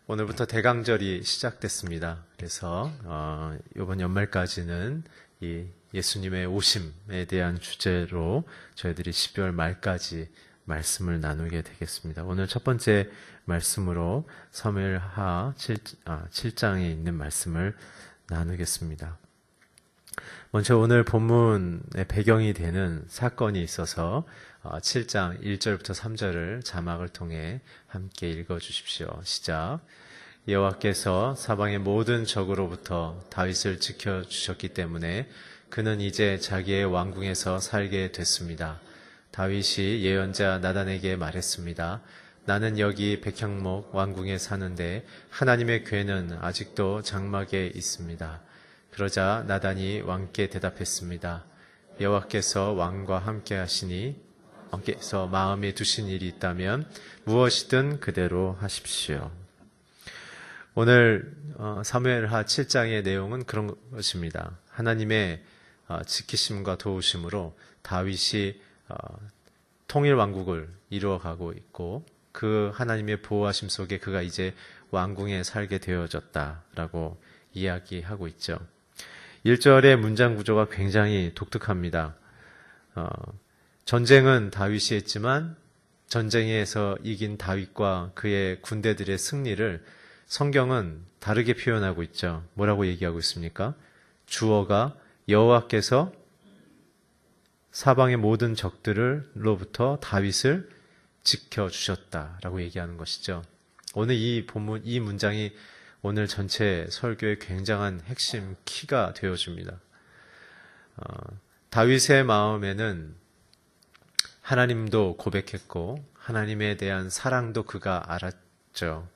오늘부터 대강절이 시작됐습니다. 그래서 이번 연말까지는 이 예수님의 오심에 대한 주제로 저희들이 12월 말까지 말씀을 나누게 되겠습니다. 오늘 첫 번째 말씀으로 사무엘하 7장에 있는 말씀을 나누겠습니다. 먼저 오늘 본문의 배경이 되는 사건이 있어서 7장 1절부터 3절을 자막을 통해 함께 읽어주십시오. 시작. 여호와께서 사방의 모든 적으로부터 다윗을 지켜주셨기 때문에 그는 이제 자기의 왕궁에서 살게 됐습니다. 다윗이 예언자 나단에게 말했습니다. 나는 여기 백향목 왕궁에 사는데 하나님의 궤는 아직도 장막에 있습니다. 그러자 나단이 왕께 대답했습니다. 여호와께서 왕과 함께 하시니 왕께서 마음에 두신 일이 있다면 무엇이든 그대로 하십시오. 오늘 사무엘하 7장의 내용은 그런 것입니다. 하나님의 지키심과 도우심으로 다윗이 통일 왕국을 이루어가고 있고 그 하나님의 보호하심 속에 그가 이제 왕궁에 살게 되어졌다라고 이야기하고 있죠. 1절의 문장 구조가 굉장히 독특합니다. 전쟁은 다윗이 했지만 전쟁에서 이긴 다윗과 그의 군대들의 승리를 성경은 다르게 표현하고 있죠. 뭐라고 얘기하고 있습니까? 주어가 여호와께서 사방의 모든 적들로부터 다윗을 지켜주셨다라고 얘기하는 것이죠. 오늘 이 본문, 이 문장이 오늘 전체 설교의 굉장한 핵심 키가 되어줍니다. 다윗의 마음에는 하나님도 고백했고 하나님에 대한 사랑도 그가 알았죠.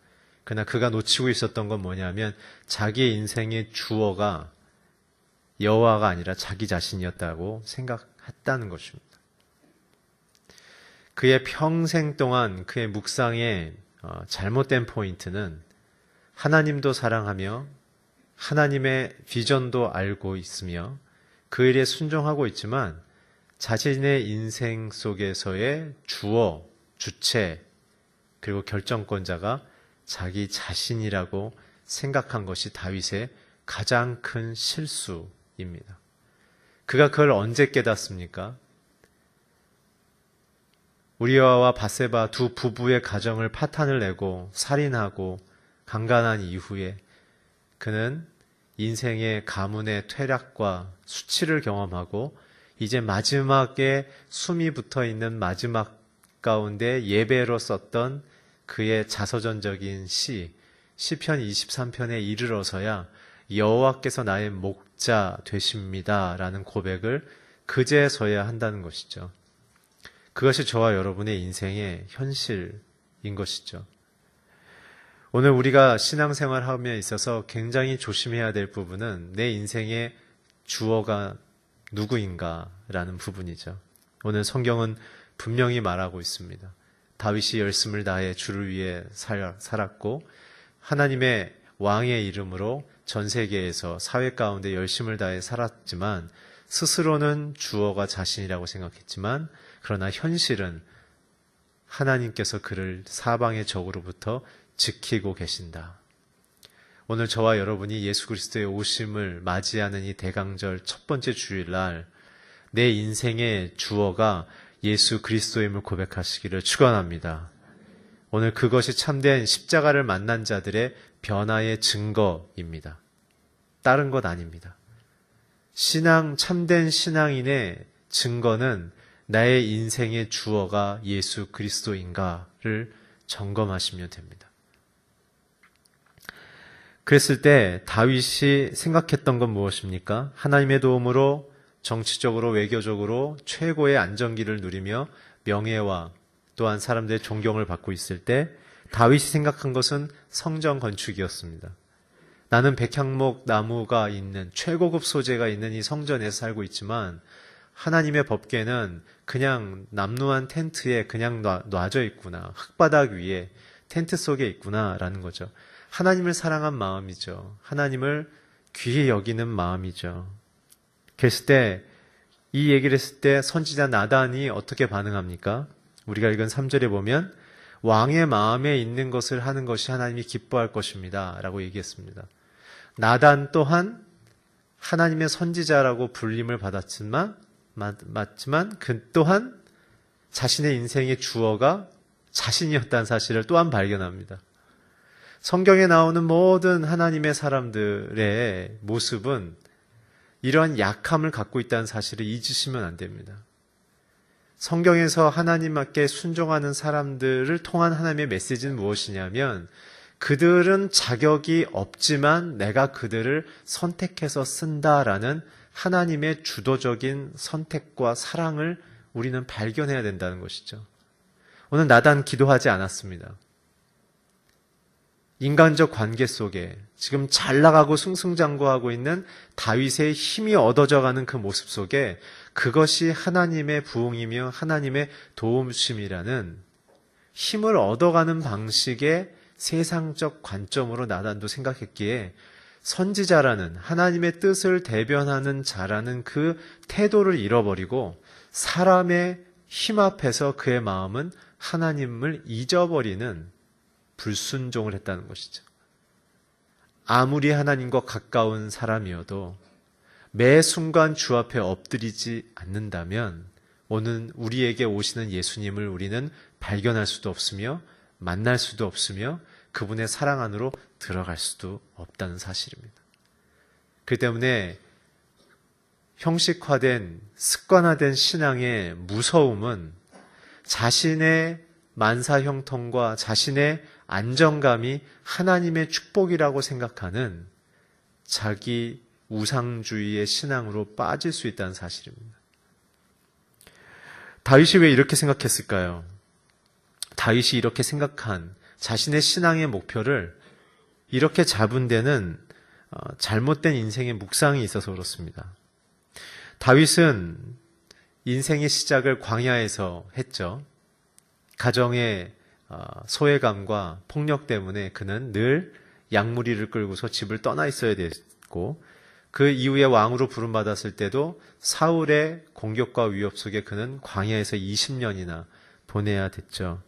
그러나 그가 놓치고 있었던 건 뭐냐면 자기의 인생의 주어가 여호와가 아니라 자기 자신이었다고 생각했다는 것입니다. 그의 평생 동안 그의 묵상의 잘못된 포인트는 하나님도 사랑하며 하나님의 비전도 알고 있으며 그 일에 순종하고 있지만 자신의 인생 속에서의 주어, 주체, 그리고 결정권자가 자기 자신이라고 생각한 것이 다윗의 가장 큰 실수입니다. 그가 그걸 언제 깨닫습니까? 우리아와 밧세바 두 부부의 가정을 파탄을 내고 살인하고 강간한 이후에 그는 인생의 가문의 퇴락과 수치를 경험하고 이제 마지막에 숨이 붙어있는 마지막 가운데 예배로 썼던 그의 자서전적인 시편 23편에 이르러서야 여호와께서 나의 목자 되십니다 라는 고백을 그제서야 한다는 것이죠. 그것이 저와 여러분의 인생의 현실인 것이죠. 오늘 우리가 신앙생활함에 있어서 굉장히 조심해야 될 부분은 내 인생의 주어가 누구인가라는 부분이죠. 오늘 성경은 분명히 말하고 있습니다. 다윗이 열심을 다해 주를 위해 살았고 하나님의 왕의 이름으로 전 세계에서 사회 가운데 열심을 다해 살았지만 스스로는 주어가 자신이라고 생각했지만 그러나 현실은 하나님께서 그를 사방의 적으로부터 지키고 계신다. 오늘 저와 여러분이 예수 그리스도의 오심을 맞이하는 이 대강절 첫 번째 주일날 내 인생의 주어가 예수 그리스도임을 고백하시기를 축원합니다. 오늘 그것이 참된 십자가를 만난 자들의 변화의 증거입니다. 다른 것 아닙니다. 참된 신앙인의 증거는 나의 인생의 주어가 예수 그리스도인가를 점검하시면 됩니다. 그랬을 때 다윗이 생각했던 건 무엇입니까? 하나님의 도움으로 정치적으로 외교적으로 최고의 안정기를 누리며 명예와 또한 사람들의 존경을 받고 있을 때 다윗이 생각한 것은 성전 건축이었습니다. 나는 백향목 나무가 있는 최고급 소재가 있는 이 성전에서 살고 있지만 하나님의 법궤는 그냥 남루한 텐트에 그냥 놔져 있구나. 흙바닥 위에 텐트 속에 있구나라는 거죠. 하나님을 사랑한 마음이죠. 하나님을 귀히 여기는 마음이죠. 그랬을 때 이 얘기를 했을 때 선지자 나단이 어떻게 반응합니까? 우리가 읽은 3절에 보면 왕의 마음에 있는 것을 하는 것이 하나님이 기뻐할 것입니다. 라고 얘기했습니다. 나단 또한 하나님의 선지자라고 불림을 받았지만, 맞지만 그 또한 자신의 인생의 주어가 자신이었다는 사실을 또한 발견합니다. 성경에 나오는 모든 하나님의 사람들의 모습은 이러한 약함을 갖고 있다는 사실을 잊으시면 안 됩니다. 성경에서 하나님께 순종하는 사람들을 통한 하나님의 메시지는 무엇이냐면 그들은 자격이 없지만 내가 그들을 선택해서 쓴다라는 하나님의 주도적인 선택과 사랑을 우리는 발견해야 된다는 것이죠. 오늘 나단 기도하지 않았습니다. 인간적 관계 속에 지금 잘 나가고 승승장구하고 있는 다윗의 힘이 얻어져가는 그 모습 속에 그것이 하나님의 부흥이며 하나님의 도움심이라는 힘을 얻어가는 방식의 세상적 관점으로 나단도 생각했기에 선지자라는 하나님의 뜻을 대변하는 자라는 그 태도를 잃어버리고 사람의 힘 앞에서 그의 마음은 하나님을 잊어버리는 불순종을 했다는 것이죠. 아무리 하나님과 가까운 사람이어도 매 순간 주 앞에 엎드리지 않는다면 오늘 우리에게 오시는 예수님을 우리는 발견할 수도 없으며 만날 수도 없으며 그분의 사랑 안으로 들어갈 수도 없다는 사실입니다. 그렇기 때문에 형식화된 습관화된 신앙의 무서움은 자신의 만사형통과 자신의 안정감이 하나님의 축복이라고 생각하는 자기 우상주의의 신앙으로 빠질 수 있다는 사실입니다. 다윗이 왜 이렇게 생각했을까요? 다윗이 이렇게 생각한 자신의 신앙의 목표를 이렇게 잡은 데는 잘못된 인생의 묵상이 있어서 그렇습니다. 다윗은 인생의 시작을 광야에서 했죠. 가정의 소외감과 폭력 때문에 그는 늘 양무리를 끌고서 집을 떠나 있어야 됐고 그 이후에 왕으로 부름받았을 때도 사울의 공격과 위협 속에 그는 광야에서 20년이나 보내야 됐죠.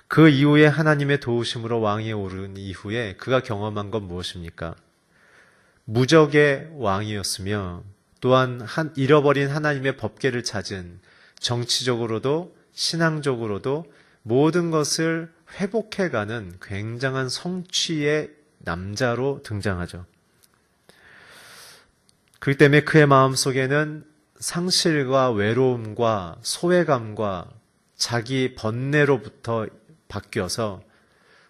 그 이후에 하나님의 도우심으로 왕위에 오른 이후에 그가 경험한 건 무엇입니까? 무적의 왕이었으며 또한 잃어버린 하나님의 법궤를 찾은 정치적으로도 신앙적으로도 모든 것을 회복해가는 굉장한 성취의 남자로 등장하죠. 그렇기 때문에 그의 마음속에는 상실과 외로움과 소외감과 자기 번뇌로부터 바뀌어서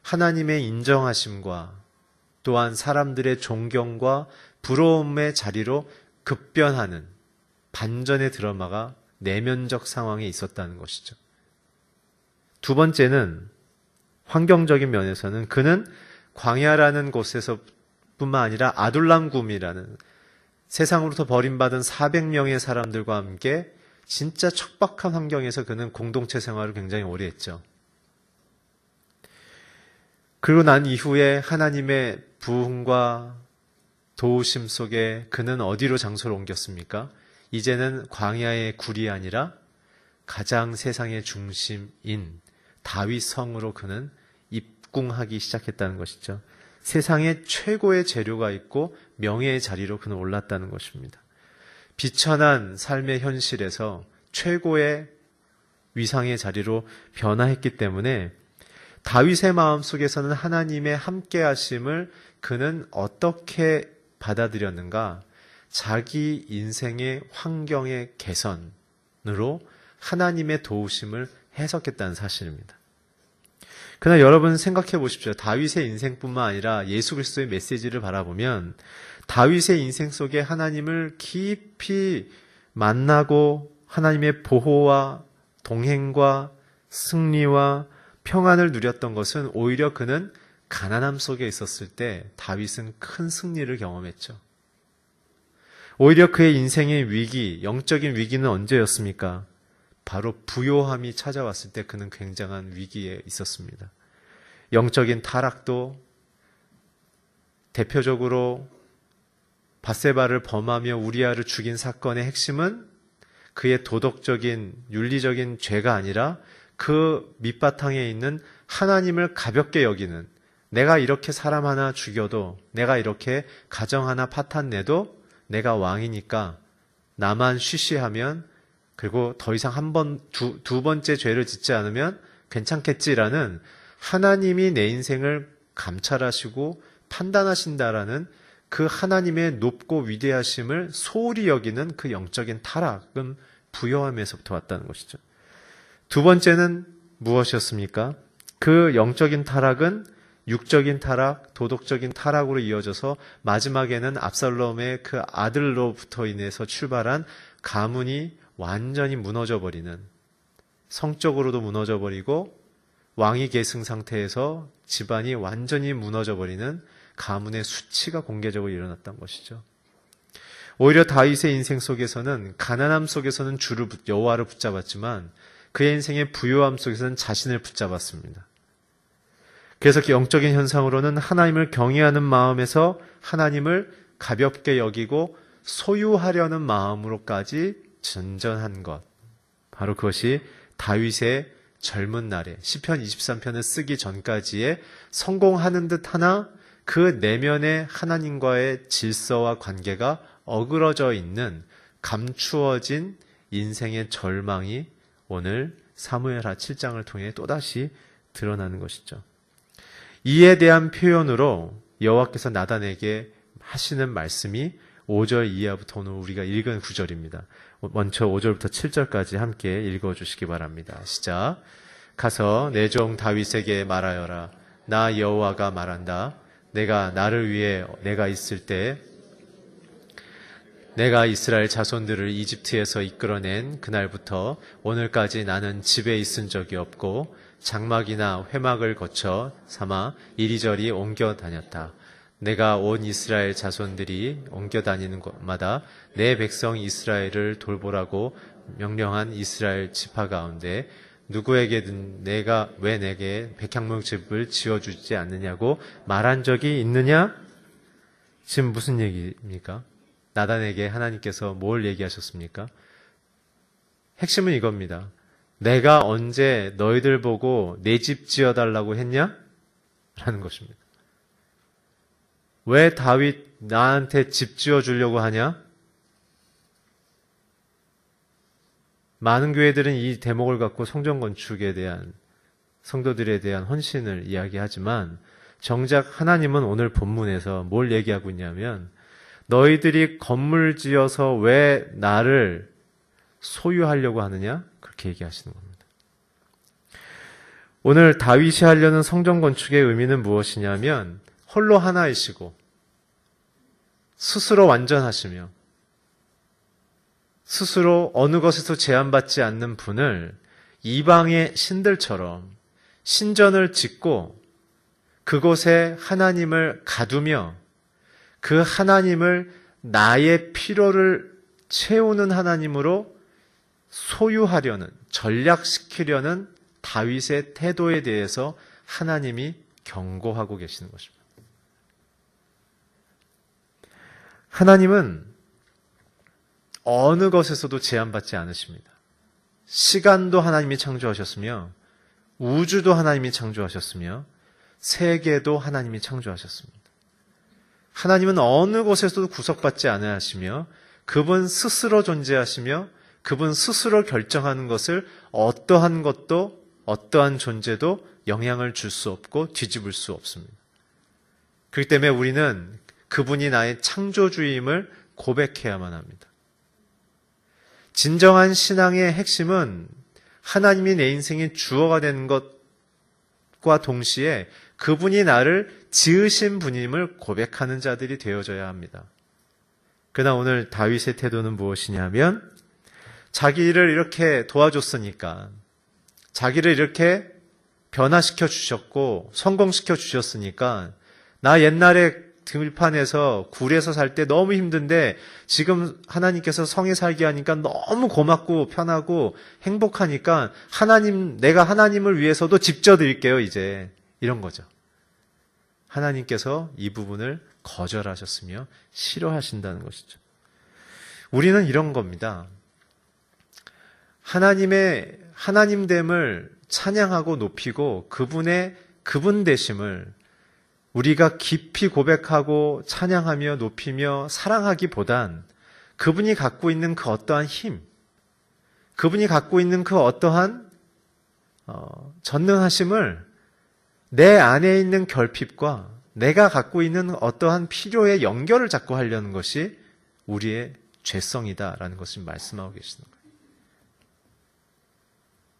하나님의 인정하심과 또한 사람들의 존경과 부러움의 자리로 급변하는 반전의 드라마가 내면적 상황에 있었다는 것이죠. 두 번째는 환경적인 면에서는 그는 광야라는 곳에서 뿐만 아니라 아둘람굼이라는 세상으로부터 버림받은 400명의 사람들과 함께 진짜 척박한 환경에서 그는 공동체 생활을 굉장히 오래 했죠. 그리고 난 이후에 하나님의 부흥과 도우심 속에 그는 어디로 장소를 옮겼습니까? 이제는 광야의 굴이 아니라 가장 세상의 중심인 다윗 성으로 그는 입궁하기 시작했다는 것이죠. 세상에 최고의 재료가 있고 명예의 자리로 그는 올랐다는 것입니다. 비천한 삶의 현실에서 최고의 위상의 자리로 변화했기 때문에 다윗의 마음속에서는 하나님의 함께하심을 그는 어떻게 받아들였는가? 자기 인생의 환경의 개선으로 하나님의 도우심을 해석했다는 사실입니다. 그러나 여러분 생각해 보십시오. 다윗의 인생뿐만 아니라 예수 그리스도의 메시지를 바라보면 다윗의 인생 속에 하나님을 깊이 만나고 하나님의 보호와 동행과 승리와 평안을 누렸던 것은 오히려 그는 가난함 속에 있었을 때 다윗은 큰 승리를 경험했죠. 오히려 그의 인생의 위기, 영적인 위기는 언제였습니까? 바로 부요함이 찾아왔을 때 그는 굉장한 위기에 있었습니다. 영적인 타락도 대표적으로 밧세바를 범하며 우리아를 죽인 사건의 핵심은 그의 도덕적인 윤리적인 죄가 아니라 그 밑바탕에 있는 하나님을 가볍게 여기는, 내가 이렇게 사람 하나 죽여도, 내가 이렇게 가정 하나 파탄 내도 내가 왕이니까 나만 쉬쉬하면, 그리고 더 이상 두 번째 죄를 짓지 않으면 괜찮겠지라는, 하나님이 내 인생을 감찰하시고 판단하신다라는 그 하나님의 높고 위대하심을 소홀히 여기는 그 영적인 타락은 부요함에서부터 왔다는 것이죠. 두 번째는 무엇이었습니까? 그 영적인 타락은 육적인 타락, 도덕적인 타락으로 이어져서 마지막에는 압살롬의 그 아들로부터 인해서 출발한 가문이 완전히 무너져버리는, 성적으로도 무너져버리고 왕위 계승 상태에서 집안이 완전히 무너져버리는 가문의 수치가 공개적으로 일어났던 것이죠. 오히려 다윗의 인생 속에서는 가난함 속에서는 여호와를 붙잡았지만 그의 인생의 부요함 속에서는 자신을 붙잡았습니다. 그래서 영적인 현상으로는 하나님을 경외하는 마음에서 하나님을 가볍게 여기고 소유하려는 마음으로까지 전전한 것, 바로 그것이 다윗의 젊은 날에 시편 23편을 쓰기 전까지의 성공하는 듯 하나 그 내면의 하나님과의 질서와 관계가 어그러져 있는 감추어진 인생의 절망이 오늘 사무엘하 7장을 통해 또다시 드러나는 것이죠. 이에 대한 표현으로 여호와께서 나단에게 하시는 말씀이 5절 이하부터 오늘 우리가 읽은 구절입니다. 먼저 5절부터 7절까지 함께 읽어주시기 바랍니다. 시작. 가서 내 종 다윗에게 말하여라. 나 여호와가 말한다. 내가 나를 위해 내가 있을 때 내가 이스라엘 자손들을 이집트에서 이끌어낸 그날부터 오늘까지 나는 집에 있은 적이 없고 장막이나 회막을 거쳐 삼아 이리저리 옮겨 다녔다. 내가 온 이스라엘 자손들이 옮겨 다니는 곳마다 내 백성 이스라엘을 돌보라고 명령한 이스라엘 지파 가운데 누구에게든 내가 왜 내게 백향목집을 지어주지 않느냐고 말한 적이 있느냐? 지금 무슨 얘기입니까? 나단에게 하나님께서 뭘 얘기하셨습니까? 핵심은 이겁니다. 내가 언제 너희들 보고 내 집 지어달라고 했냐? 라는 것입니다. 왜 다윗 나한테 집 지어주려고 하냐? 많은 교회들은 이 대목을 갖고 성전 건축에 대한, 성도들에 대한 헌신을 이야기하지만 정작 하나님은 오늘 본문에서 뭘 얘기하고 있냐면 너희들이 건물 지어서 왜 나를 소유하려고 하느냐? 그렇게 얘기하시는 겁니다. 오늘 다윗이 하려는 성전 건축의 의미는 무엇이냐면 홀로 하나이시고 스스로 완전하시며 스스로 어느 것에서 제한받지 않는 분을 이방의 신들처럼 신전을 짓고 그곳에 하나님을 가두며 그 하나님을 나의 필요를 채우는 하나님으로 소유하려는, 전략시키려는 다윗의 태도에 대해서 하나님이 경고하고 계시는 것입니다. 하나님은 어느 것에서도 제한받지 않으십니다. 시간도 하나님이 창조하셨으며 우주도 하나님이 창조하셨으며 세계도 하나님이 창조하셨습니다. 하나님은 어느 곳에서도 구속받지 않으시며 그분 스스로 존재하시며 그분 스스로 결정하는 것을 어떠한 것도 어떠한 존재도 영향을 줄 수 없고 뒤집을 수 없습니다. 그렇기 때문에 우리는 그분이 나의 창조주임을 고백해야만 합니다. 진정한 신앙의 핵심은 하나님이 내 인생의 주어가 되는 것과 동시에 그분이 나를 지으신 분임을 고백하는 자들이 되어져야 합니다. 그러나 오늘 다윗의 태도는 무엇이냐면 자기를 이렇게 도와줬으니까, 자기를 이렇게 변화시켜 주셨고 성공시켜 주셨으니까 나 옛날에 들판에서 굴에서 살 때 너무 힘든데 지금 하나님께서 성에 살게 하니까 너무 고맙고 편하고 행복하니까 내가 하나님을 위해서도 집 지어드릴게요 이제, 이런 거죠. 하나님께서 이 부분을 거절하셨으며 싫어하신다는 것이죠. 우리는 이런 겁니다. 하나님됨을 찬양하고 높이고 그분 되심을 우리가 깊이 고백하고 찬양하며 높이며 사랑하기보단 그분이 갖고 있는 그 어떠한 힘, 그분이 갖고 있는 그 어떠한 전능하심을 내 안에 있는 결핍과 내가 갖고 있는 어떠한 필요의 연결을 자꾸 하려는 것이 우리의 죄성이다라는 것을 말씀하고 계시는 거예요.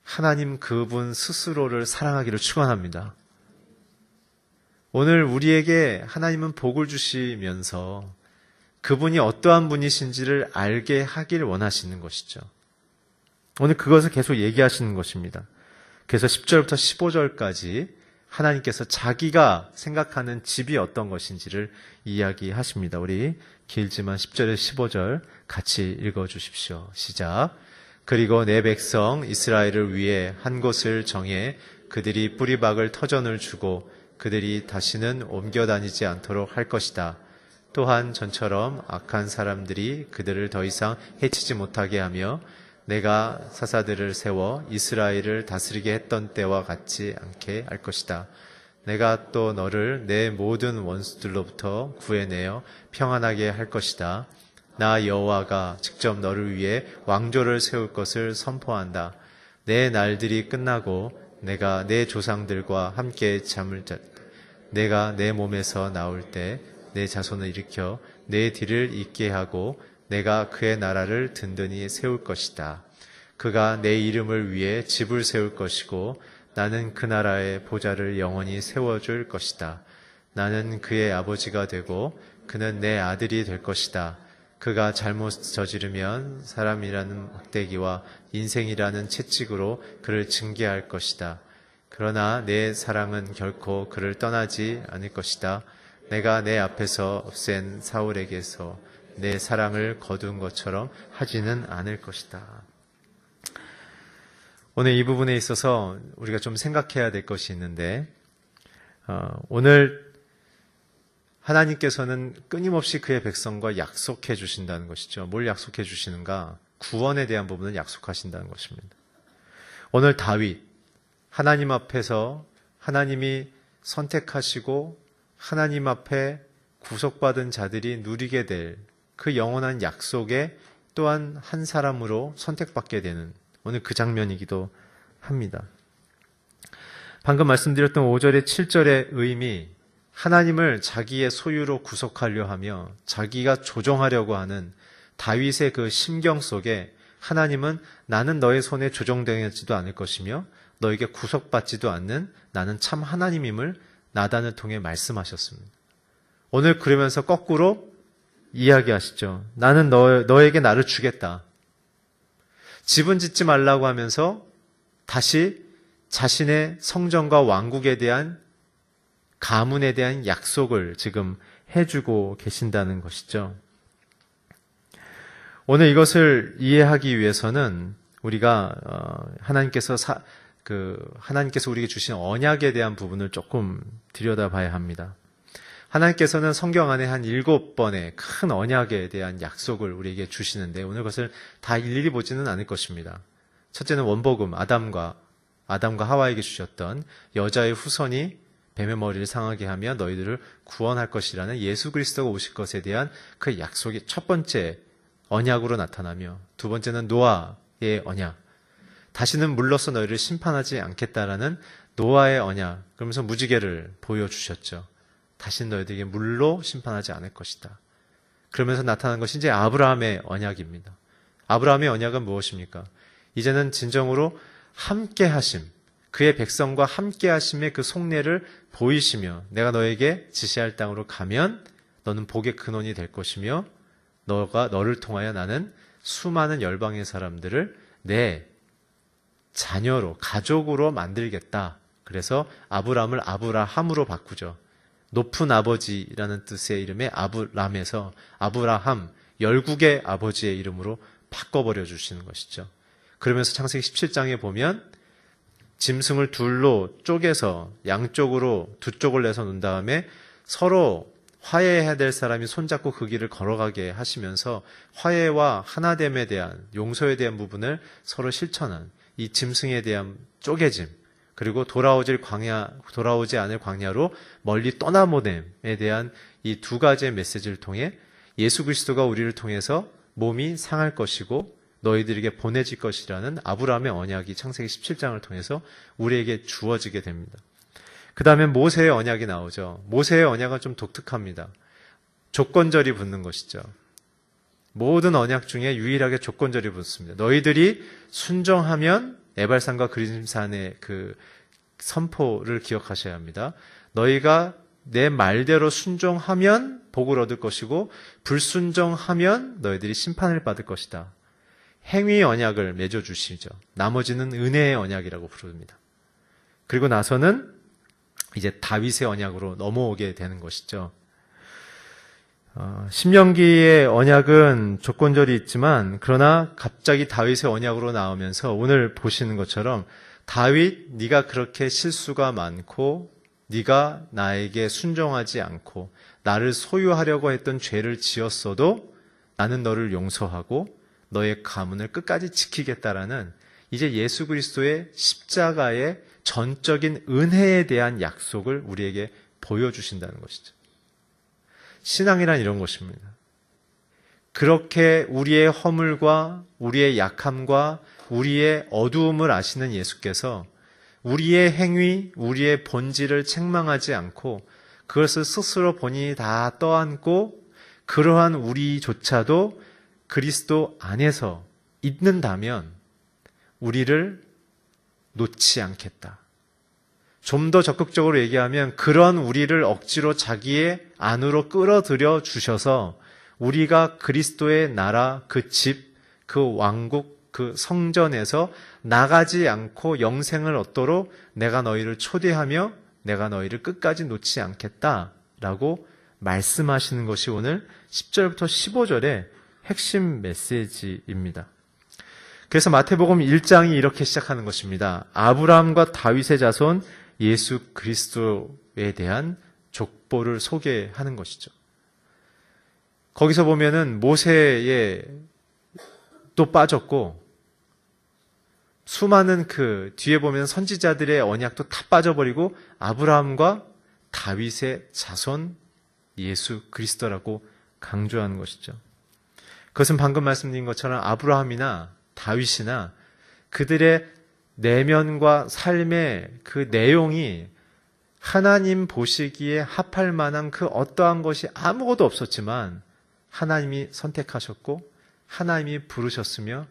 하나님 그분 스스로를 사랑하기를 축원합니다. 오늘 우리에게 하나님은 복을 주시면서 그분이 어떠한 분이신지를 알게 하길 원하시는 것이죠. 오늘 그것을 계속 얘기하시는 것입니다. 그래서 10절부터 15절까지 하나님께서 자기가 생각하는 집이 어떤 것인지를 이야기하십니다. 우리 길지만 10절에서 15절 같이 읽어주십시오. 시작. 그리고 내 백성 이스라엘을 위해 한 곳을 정해 그들이 뿌리박을 터전을 주고 그들이 다시는 옮겨 다니지 않도록 할 것이다. 또한 전처럼 악한 사람들이 그들을 더 이상 해치지 못하게 하며 내가 사사들을 세워 이스라엘을 다스리게 했던 때와 같지 않게 할 것이다. 내가 또 너를 내 모든 원수들로부터 구해내어 평안하게 할 것이다. 나 여호와가 직접 너를 위해 왕조를 세울 것을 선포한다. 내 날들이 끝나고 내가 내 조상들과 함께 잠을 잤다. 내가 내 몸에서 나올 때 내 자손을 일으켜 내 뒤를 잇게 하고 내가 그의 나라를 든든히 세울 것이다. 그가 내 이름을 위해 집을 세울 것이고 나는 그 나라의 보좌를 영원히 세워줄 것이다. 나는 그의 아버지가 되고 그는 내 아들이 될 것이다. 그가 잘못 저지르면 사람이라는 막대기와 인생이라는 채찍으로 그를 징계할 것이다. 그러나 내 사랑은 결코 그를 떠나지 않을 것이다. 내가 내 앞에서 없앤 사울에게서 내 사랑을 거둔 것처럼 하지는 않을 것이다. 오늘 이 부분에 있어서 우리가 좀 생각해야 될 것이 있는데 오늘 하나님께서는 끊임없이 그의 백성과 약속해 주신다는 것이죠. 뭘 약속해 주시는가? 구원에 대한 부분을 약속하신다는 것입니다. 오늘 다윗, 하나님 앞에서 하나님이 선택하시고 하나님 앞에 구속받은 자들이 누리게 될 그 영원한 약속에 또한 한 사람으로 선택받게 되는 오늘 그 장면이기도 합니다. 방금 말씀드렸던 5절의 7절의 의미, 하나님을 자기의 소유로 구속하려 하며 자기가 조종하려고 하는 다윗의 그 심경 속에 하나님은 나는 너의 손에 조종되지도 않을 것이며 너에게 구속받지도 않는 나는 참 하나님임을 나단을 통해 말씀하셨습니다. 오늘 그러면서 거꾸로 이야기하시죠. 나는 너에게 나를 주겠다. 집은 짓지 말라고 하면서 다시 자신의 성전과 왕국에 대한 가문에 대한 약속을 지금 해주고 계신다는 것이죠. 오늘 이것을 이해하기 위해서는 우리가 하나님께서 우리에게 주신 언약에 대한 부분을 조금 들여다봐야 합니다. 하나님께서는 성경 안에 한 7번의 큰 언약에 대한 약속을 우리에게 주시는데 오늘 그것을 다 일일이 보지는 않을 것입니다. 첫째는 원복음, 아담과 하와에게 주셨던 여자의 후손이 뱀의 머리를 상하게 하며 너희들을 구원할 것이라는 예수 그리스도가 오실 것에 대한 그 약속이 첫 번째 언약으로 나타나며 두 번째는 노아의 언약, 다시는 물로써 너희를 심판하지 않겠다라는 노아의 언약, 그러면서 무지개를 보여주셨죠. 다시는 너희들에게 물로 심판하지 않을 것이다. 그러면서 나타난 것이 이제 아브라함의 언약입니다. 아브라함의 언약은 무엇입니까? 이제는 진정으로 함께 하심, 그의 백성과 함께 하심의 그 속내를 보이시며 내가 너에게 지시할 땅으로 가면 너는 복의 근원이 될 것이며 너를 통하여 나는 수많은 열방의 사람들을 내 자녀로, 가족으로 만들겠다. 그래서 아브라함을 아브라함으로 바꾸죠. 높은 아버지라는 뜻의 이름의 아브람에서 아브라함, 열국의 아버지의 이름으로 바꿔버려 주시는 것이죠. 그러면서 창세기 17장에 보면 짐승을 둘로 쪼개서 양쪽으로 두 쪽을 내서 놓은 다음에 서로 화해해야 될 사람이 손잡고 그 길을 걸어가게 하시면서 화해와 하나됨에 대한, 용서에 대한 부분을 서로 실천한, 이 짐승에 대한 쪼개짐, 그리고 돌아오지 않을 광야로 멀리 떠나보냄에 대한 이 두 가지의 메시지를 통해 예수 그리스도가 우리를 통해서 몸이 상할 것이고 너희들에게 보내질 것이라는 아브라함의 언약이 창세기 17장을 통해서 우리에게 주어지게 됩니다. 그 다음에 모세의 언약이 나오죠. 모세의 언약은 좀 독특합니다. 조건절이 붙는 것이죠. 모든 언약 중에 유일하게 조건절이 붙습니다. 너희들이 순종하면 에발산과 그리즘산의 그 선포를 기억하셔야 합니다. 너희가 내 말대로 순종하면 복을 얻을 것이고 불순종하면 너희들이 심판을 받을 것이다. 행위 언약을 맺어주시죠. 나머지는 은혜의 언약이라고 부릅니다. 그리고 나서는 이제 다윗의 언약으로 넘어오게 되는 것이죠. 신명기의 언약은 조건절이 있지만 그러나 갑자기 다윗의 언약으로 나오면서 오늘 보시는 것처럼 다윗, 네가 그렇게 실수가 많고 네가 나에게 순종하지 않고 나를 소유하려고 했던 죄를 지었어도 나는 너를 용서하고 너의 가문을 끝까지 지키겠다라는 이제 예수 그리스도의 십자가의 전적인 은혜에 대한 약속을 우리에게 보여주신다는 것이죠. 신앙이란 이런 것입니다. 그렇게 우리의 허물과 우리의 약함과 우리의 어두움을 아시는 예수께서 우리의 행위, 우리의 본질을 책망하지 않고 그것을 스스로 본인이 다 떠안고 그러한 우리조차도 그리스도 안에서 있는다면 우리를 놓지 않겠다. 좀 더 적극적으로 얘기하면 그런 우리를 억지로 자기의 안으로 끌어들여 주셔서 우리가 그리스도의 나라, 그 집, 그 왕국, 그 성전에서 나가지 않고 영생을 얻도록 내가 너희를 초대하며 내가 너희를 끝까지 놓지 않겠다라고 말씀하시는 것이 오늘 10절부터 15절의 핵심 메시지입니다. 그래서 마태복음 1장이 이렇게 시작하는 것입니다. 아브라함과 다윗의 자손 예수 그리스도에 대한 족보를 소개하는 것이죠. 거기서 보면은 모세에 또 빠졌고 수많은 그 뒤에 보면 선지자들의 언약도 다 빠져버리고 아브라함과 다윗의 자손 예수 그리스도라고 강조하는 것이죠. 그것은 방금 말씀드린 것처럼 아브라함이나 다윗이나 그들의 내면과 삶의 그 내용이 하나님 보시기에 합할 만한 그 어떠한 것이 아무것도 없었지만 하나님이 선택하셨고 하나님이 부르셨으며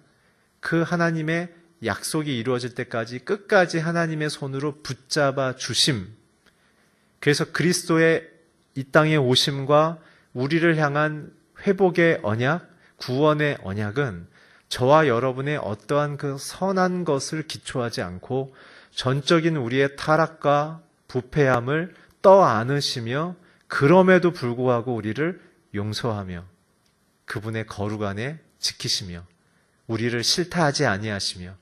그 하나님의 약속이 이루어질 때까지 끝까지 하나님의 손으로 붙잡아 주심. 그래서 그리스도의 이 땅에 오심과 우리를 향한 회복의 언약, 구원의 언약은 저와 여러분의 어떠한 그 선한 것을 기초하지 않고 전적인 우리의 타락과 부패함을 떠안으시며 그럼에도 불구하고 우리를 용서하며 그분의 거룩 안에 지키시며 우리를 싫다하지 아니하시며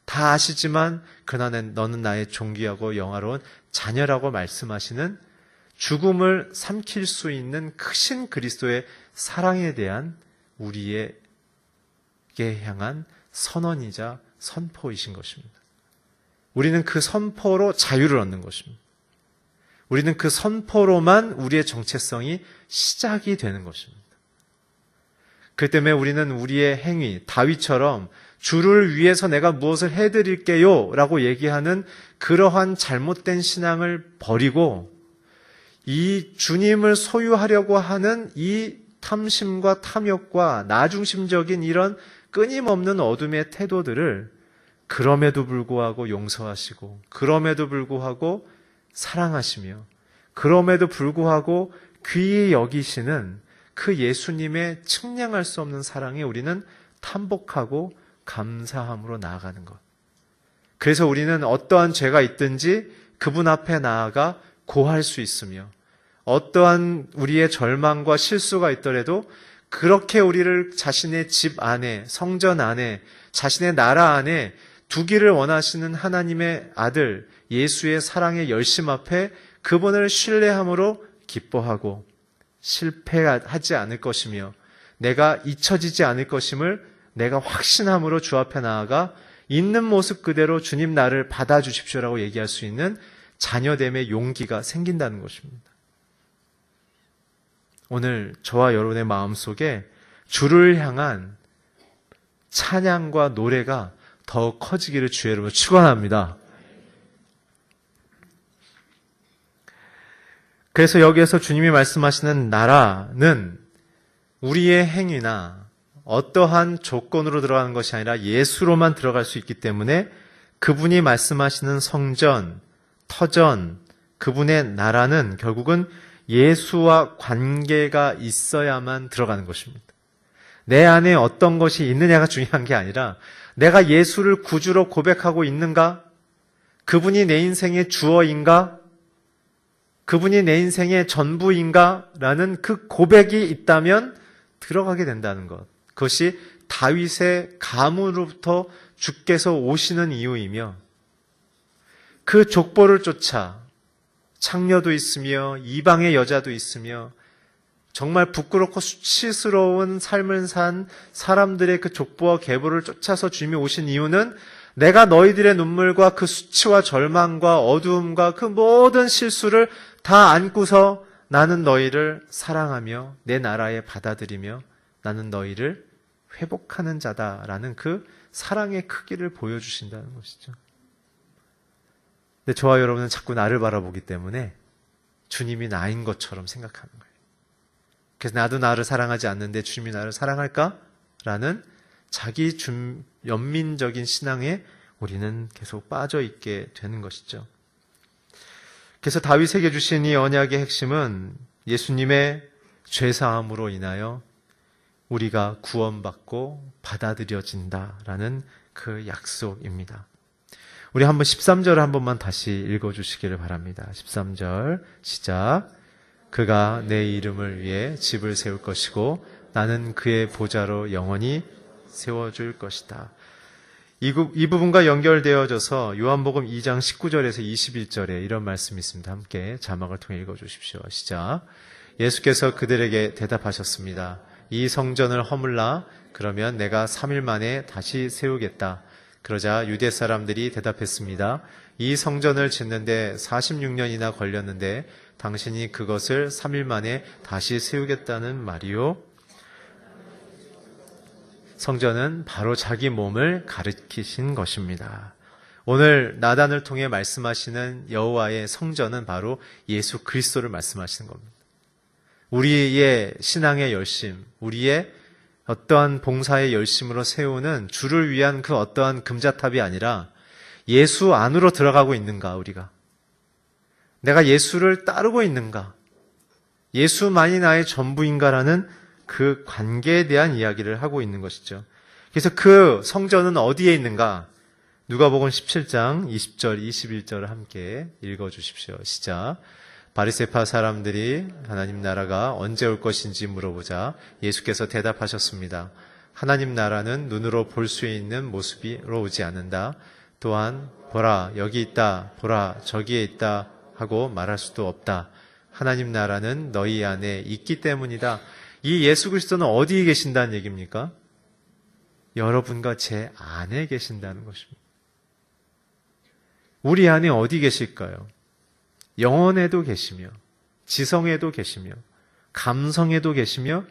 다 아시지만 그러나 너는 나의 존귀하고 영화로운 자녀라고 말씀하시는 죽음을 삼킬 수 있는 크신 그리스도의 사랑에 대한 우리에게 향한 선언이자 선포이신 것입니다. 우리는 그 선포로 자유를 얻는 것입니다. 우리는 그 선포로만 우리의 정체성이 시작이 되는 것입니다. 그 때문에 우리는 우리의 행위, 다윗처럼 주를 위해서 내가 무엇을 해드릴게요 라고 얘기하는 그러한 잘못된 신앙을 버리고 이 주님을 소유하려고 하는 이 탐심과 탐욕과 나중심적인 이런 끊임없는 어둠의 태도들을 그럼에도 불구하고 용서하시고 그럼에도 불구하고 사랑하시며 그럼에도 불구하고 귀히 여기시는 그 예수님의 측량할 수 없는 사랑에 우리는 탐복하고 감사함으로 나아가는 것. 그래서 우리는 어떠한 죄가 있든지 그분 앞에 나아가 고할 수 있으며 어떠한 우리의 절망과 실수가 있더라도 그렇게 우리를 자신의 집 안에, 성전 안에, 자신의 나라 안에 두기를 원하시는 하나님의 아들 예수의 사랑의 열심 앞에 그분을 신뢰함으로 기뻐하고 실패하지 않을 것이며 내가 잊혀지지 않을 것임을 내가 확신함으로 주 앞에 나아가 있는 모습 그대로 주님 나를 받아주십시오라고 얘기할 수 있는 자녀됨의 용기가 생긴다는 것입니다. 오늘 저와 여러분의 마음속에 주를 향한 찬양과 노래가 더 커지기를 주의 이름으로 축원합니다. 그래서 여기에서 주님이 말씀하시는 나라는 우리의 행위나 어떠한 조건으로 들어가는 것이 아니라 예수로만 들어갈 수 있기 때문에 그분이 말씀하시는 성전, 터전, 그분의 나라는 결국은 예수와 관계가 있어야만 들어가는 것입니다. 내 안에 어떤 것이 있느냐가 중요한 게 아니라 내가 예수를 구주로 고백하고 있는가? 그분이 내 인생의 주어인가? 그분이 내 인생의 전부인가? 라는 그 고백이 있다면 들어가게 된다는 것. 그것이 다윗의 가문으로부터 주께서 오시는 이유이며 그 족보를 쫓아 창녀도 있으며 이방의 여자도 있으며 정말 부끄럽고 수치스러운 삶을 산 사람들의 그 족보와 계보를 쫓아서 주님이 오신 이유는 내가 너희들의 눈물과 그 수치와 절망과 어두움과 그 모든 실수를 다 안고서 나는 너희를 사랑하며 내 나라에 받아들이며 나는 너희를 회복하는 자다라는 그 사랑의 크기를 보여주신다는 것이죠. 근데 저와 여러분은 자꾸 나를 바라보기 때문에 주님이 나인 것처럼 생각하는 거예요. 그래서 나도 나를 사랑하지 않는데 주님이 나를 사랑할까? 라는 자기 연민적인 신앙에 우리는 계속 빠져 있게 되는 것이죠. 그래서 다윗에게 주신 이 언약의 핵심은 예수님의 죄사함으로 인하여 우리가 구원받고 받아들여진다라는 그 약속입니다. 우리 한번 13절을 한 번만 다시 읽어주시기를 바랍니다. 13절 시작. 그가 내 이름을 위해 집을 세울 것이고 나는 그의 보좌로 영원히 세워줄 것이다. 이 부분과 연결되어져서 요한복음 2장 19절에서 21절에 이런 말씀이 있습니다. 함께 자막을 통해 읽어주십시오. 시작. 예수께서 그들에게 대답하셨습니다. 이 성전을 허물라. 그러면 내가 3일 만에 다시 세우겠다. 그러자 유대 사람들이 대답했습니다. 이 성전을 짓는데 46년이나 걸렸는데 당신이 그것을 3일 만에 다시 세우겠다는 말이요? 성전은 바로 자기 몸을 가리키신 것입니다. 오늘 나단을 통해 말씀하시는 여호와의 성전은 바로 예수 그리스도를 말씀하시는 겁니다. 우리의 신앙의 열심, 우리의 어떠한 봉사의 열심으로 세우는 주를 위한 그 어떠한 금자탑이 아니라 예수 안으로 들어가고 있는가 우리가? 내가 예수를 따르고 있는가? 예수만이 나의 전부인가라는 그 관계에 대한 이야기를 하고 있는 것이죠. 그래서 그 성전은 어디에 있는가? 누가복음 17장 20절, 21절을 함께 읽어주십시오. 시작. 바리새파 사람들이 하나님 나라가 언제 올 것인지 물어보자 예수께서 대답하셨습니다. 하나님 나라는 눈으로 볼 수 있는 모습으로 오지 않는다. 또한 보라 여기 있다, 보라 저기에 있다 하고 말할 수도 없다. 하나님 나라는 너희 안에 있기 때문이다. 이 예수 그리스도는 어디에 계신다는 얘기입니까? 여러분과 제 안에 계신다는 것입니다. 우리 안에 어디 계실까요? 영혼에도 계시며 지성에도 계시며 감성에도 계시며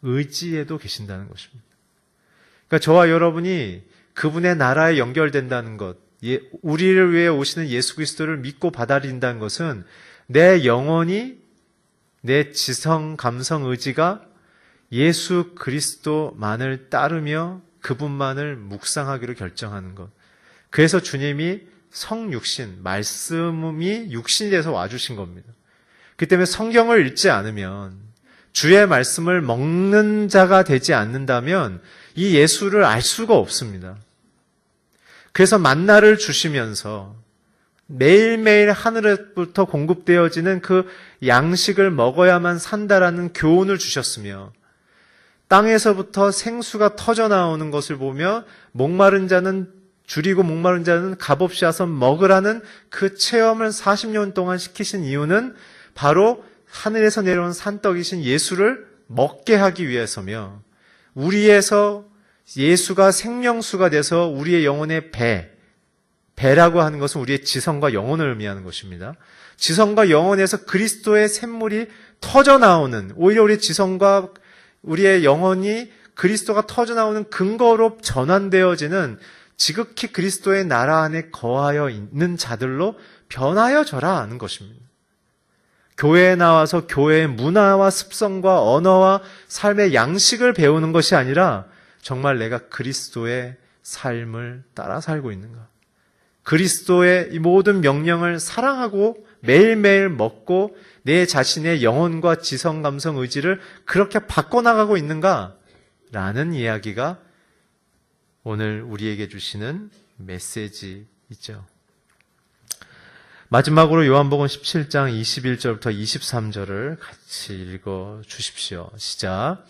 의지에도 계신다는 것입니다. 그러니까 저와 여러분이 그분의 나라에 연결된다는 것, 우리를 위해 오시는 예수 그리스도를 믿고 받아들인다는 것은 내 영혼이, 내 지성, 감성, 의지가 예수 그리스도만을 따르며 그분만을 묵상하기로 결정하는 것. 그래서 주님이 성육신, 말씀이 육신이 돼서 와주신 겁니다. 그 때문에 성경을 읽지 않으면, 주의 말씀을 먹는 자가 되지 않는다면 이 예수를 알 수가 없습니다. 그래서 만나를 주시면서 매일매일 하늘에부터 공급되어지는 그 양식을 먹어야만 산다라는 교훈을 주셨으며 땅에서부터 생수가 터져나오는 것을 보며 목마른 자는 줄이고 목마른 자는 값없이 와서 먹으라는 그 체험을 40년 동안 시키신 이유는 바로 하늘에서 내려온 산떡이신 예수를 먹게 하기 위해서며 우리에서 예수가 생명수가 돼서 우리의 영혼의 배라고 하는 것은 우리의 지성과 영혼을 의미하는 것입니다. 지성과 영혼에서 그리스도의 샘물이 터져나오는, 오히려 우리 지성과 우리의 영혼이 그리스도가 터져나오는 근거로 전환되어지는 지극히 그리스도의 나라 안에 거하여 있는 자들로 변하여져라 하는 것입니다. 교회에 나와서 교회의 문화와 습성과 언어와 삶의 양식을 배우는 것이 아니라 정말 내가 그리스도의 삶을 따라 살고 있는가? 그리스도의 이 모든 명령을 사랑하고 매일매일 먹고 내 자신의 영혼과 지성, 감성, 의지를 그렇게 바꿔나가고 있는가? 라는 이야기가 오늘 우리에게 주시는 메시지이죠. 마지막으로 요한복음 17장 21절부터 23절을 같이 읽어 주십시오. 시작.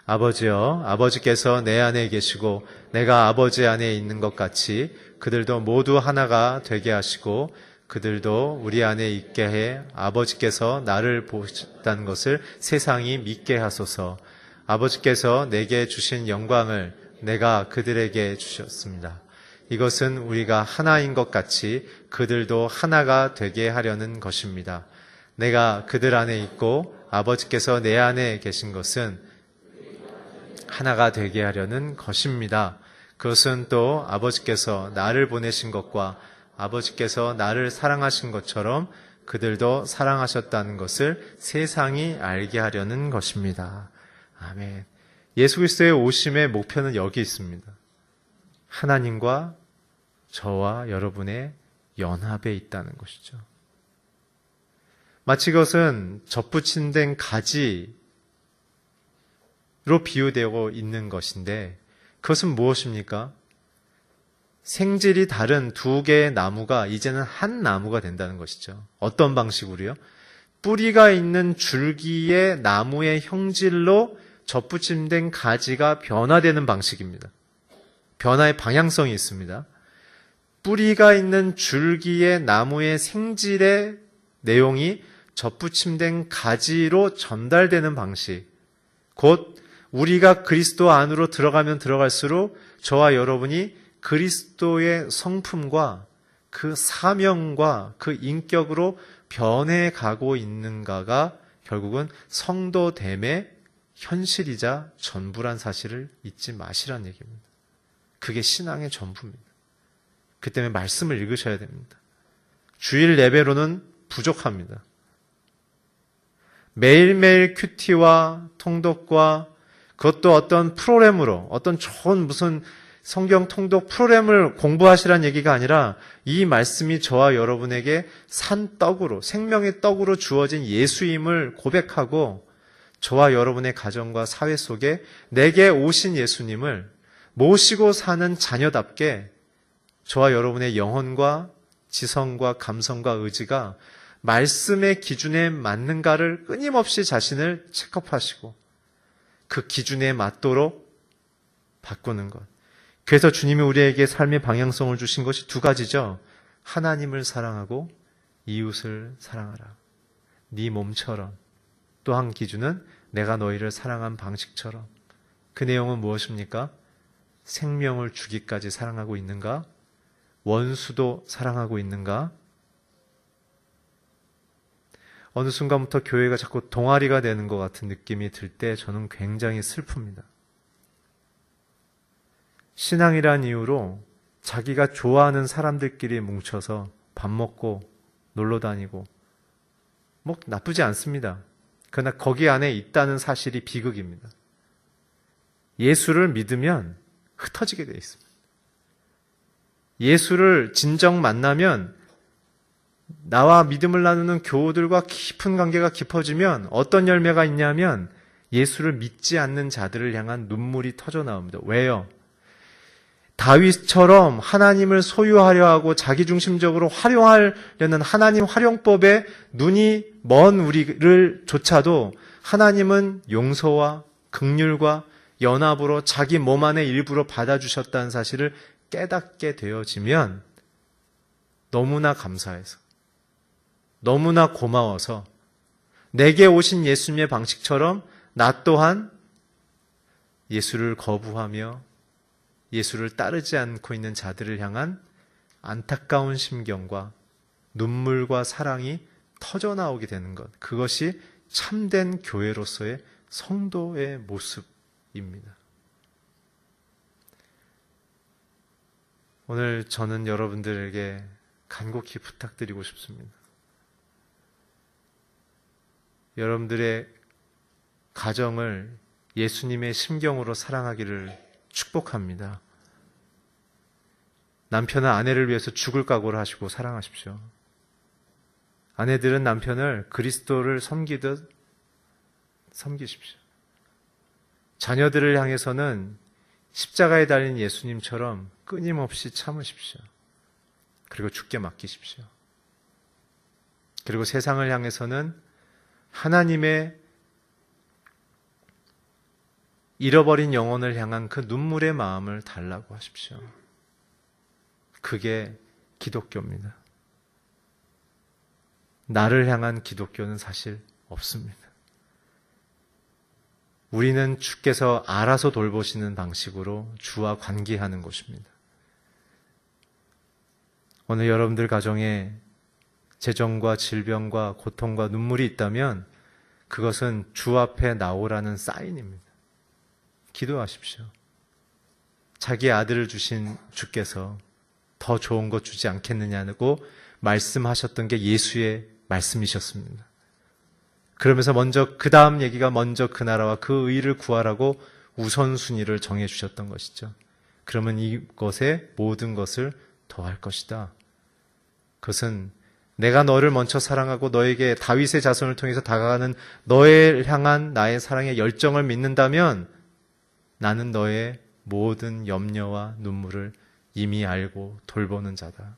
아버지여, 아버지께서 내 안에 계시고 내가 아버지 안에 있는 것 같이 그들도 모두 하나가 되게 하시고 그들도 우리 안에 있게 해 아버지께서 나를 보셨다는 것을 세상이 믿게 하소서. 아버지께서 내게 주신 영광을 내가 그들에게 주셨습니다. 이것은 우리가 하나인 것 같이 그들도 하나가 되게 하려는 것입니다. 내가 그들 안에 있고 아버지께서 내 안에 계신 것은 하나가 되게 하려는 것입니다. 그것은 또 아버지께서 나를 보내신 것과 아버지께서 나를 사랑하신 것처럼 그들도 사랑하셨다는 것을 세상이 알게 하려는 것입니다. 아멘. 예수 그리스도의 오심의 목표는 여기 있습니다. 하나님과 저와 여러분의 연합에 있다는 것이죠. 마치 그것은 접붙인 가지로 비유되고 있는 것인데 그것은 무엇입니까? 생질이 다른 두 개의 나무가 이제는 한 나무가 된다는 것이죠. 어떤 방식으로요? 뿌리가 있는 줄기의 나무의 형질로 접붙임된 가지가 변화되는 방식입니다. 변화의 방향성이 있습니다. 뿌리가 있는 줄기의 나무의 생질의 내용이 접붙임된 가지로 전달되는 방식. 곧 우리가 그리스도 안으로 들어가면 들어갈수록 저와 여러분이 그리스도의 성품과 그 사명과 그 인격으로 변해가고 있는가가 결국은 성도됨의 현실이자 전부란 사실을 잊지 마시라는 얘기입니다. 그게 신앙의 전부입니다. 그 때문에 말씀을 읽으셔야 됩니다. 주일 예배로는 부족합니다. 매일매일 큐티와 통독과 그것도 어떤 프로그램으로 어떤 좋은 무슨 성경 통독 프로그램을 공부하시라는 얘기가 아니라 이 말씀이 저와 여러분에게 산 떡으로 생명의 떡으로 주어진 예수임을 고백하고 저와 여러분의 가정과 사회 속에 내게 오신 예수님을 모시고 사는 자녀답게 저와 여러분의 영혼과 지성과 감성과 의지가 말씀의 기준에 맞는가를 끊임없이 자신을 체크업하시고 그 기준에 맞도록 바꾸는 것. 그래서 주님이 우리에게 삶의 방향성을 주신 것이 두 가지죠. 하나님을 사랑하고 이웃을 사랑하라. 네 몸처럼. 또 한 기준은 내가 너희를 사랑한 방식처럼. 그 내용은 무엇입니까? 생명을 주기까지 사랑하고 있는가? 원수도 사랑하고 있는가? 어느 순간부터 교회가 자꾸 동아리가 되는 것 같은 느낌이 들 때 저는 굉장히 슬픕니다. 신앙이란 이유로 자기가 좋아하는 사람들끼리 뭉쳐서 밥 먹고 놀러 다니고 뭐 나쁘지 않습니다. 그러나 거기 안에 있다는 사실이 비극입니다. 예수를 믿으면 흩어지게 되어 있습니다. 예수를 진정 만나면 나와 믿음을 나누는 교우들과 깊은 관계가 깊어지면 어떤 열매가 있냐면 예수를 믿지 않는 자들을 향한 눈물이 터져 나옵니다. 왜요? 다윗처럼 하나님을 소유하려 하고 자기중심적으로 활용하려는 하나님 활용법에 눈이 먼 우리를 조차도 하나님은 용서와 긍휼과 연합으로 자기 몸 안의 일부로 받아주셨다는 사실을 깨닫게 되어지면 너무나 감사해서 너무나 고마워서 내게 오신 예수님의 방식처럼 나 또한 예수를 거부하며 예수를 따르지 않고 있는 자들을 향한 안타까운 심경과 눈물과 사랑이 터져나오게 되는 것, 그것이 참된 교회로서의 성도의 모습입니다. 오늘 저는 여러분들에게 간곡히 부탁드리고 싶습니다. 여러분들의 가정을 예수님의 심경으로 사랑하기를 축복합니다. 남편은 아내를 위해서 죽을 각오를 하시고 사랑하십시오. 아내들은 남편을 그리스도를 섬기듯 섬기십시오. 자녀들을 향해서는 십자가에 달린 예수님처럼 끊임없이 참으십시오. 그리고 죽게 맡기십시오. 그리고 세상을 향해서는 하나님의 잃어버린 영혼을 향한 그 눈물의 마음을 달라고 하십시오. 그게 기독교입니다. 나를 향한 기독교는 사실 없습니다. 우리는 주께서 알아서 돌보시는 방식으로 주와 관계하는 것입니다. 오늘 여러분들 가정에 재정과 질병과 고통과 눈물이 있다면 그것은 주 앞에 나오라는 사인입니다. 기도하십시오. 자기 아들을 주신 주께서 더 좋은 것 주지 않겠느냐고 말씀하셨던 게 예수의 말씀이셨습니다. 그러면서 먼저 그 다음 얘기가 먼저 그 나라와 그 의를 구하라고 우선순위를 정해주셨던 것이죠. 그러면 이것에 모든 것을 더할 것이다. 그것은 내가 너를 먼저 사랑하고 너에게 다윗의 자손을 통해서 다가가는 너를 향한 나의 사랑의 열정을 믿는다면 나는 너의 모든 염려와 눈물을 이미 알고 돌보는 자다.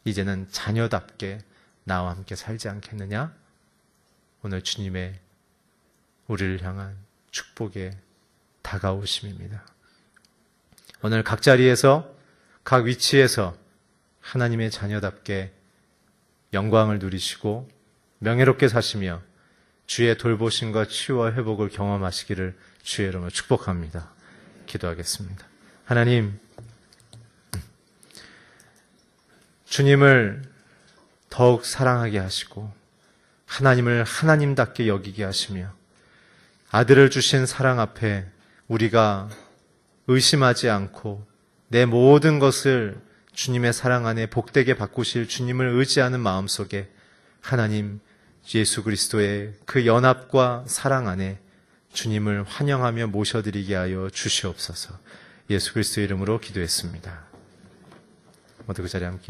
이제는 자녀답게 나와 함께 살지 않겠느냐? 오늘 주님의 우리를 향한 축복의 다가오심입니다. 오늘 각 자리에서 각 위치에서 하나님의 자녀답게 영광을 누리시고 명예롭게 사시며 주의 돌보심과 치유와 회복을 경험하시기를 주의 이름으로 축복합니다. 기도하겠습니다. 하나님, 주님을 더욱 사랑하게 하시고 하나님을 하나님답게 여기게 하시며 아들을 주신 사랑 앞에 우리가 의심하지 않고 내 모든 것을 주님의 사랑 안에 복되게 바꾸실 주님을 의지하는 마음속에 하나님 예수 그리스도의 그 연합과 사랑 안에 주님을 환영하며 모셔드리게 하여 주시옵소서. 예수 그리스도의 이름으로 기도했습니다. 모두 그 자리에 함께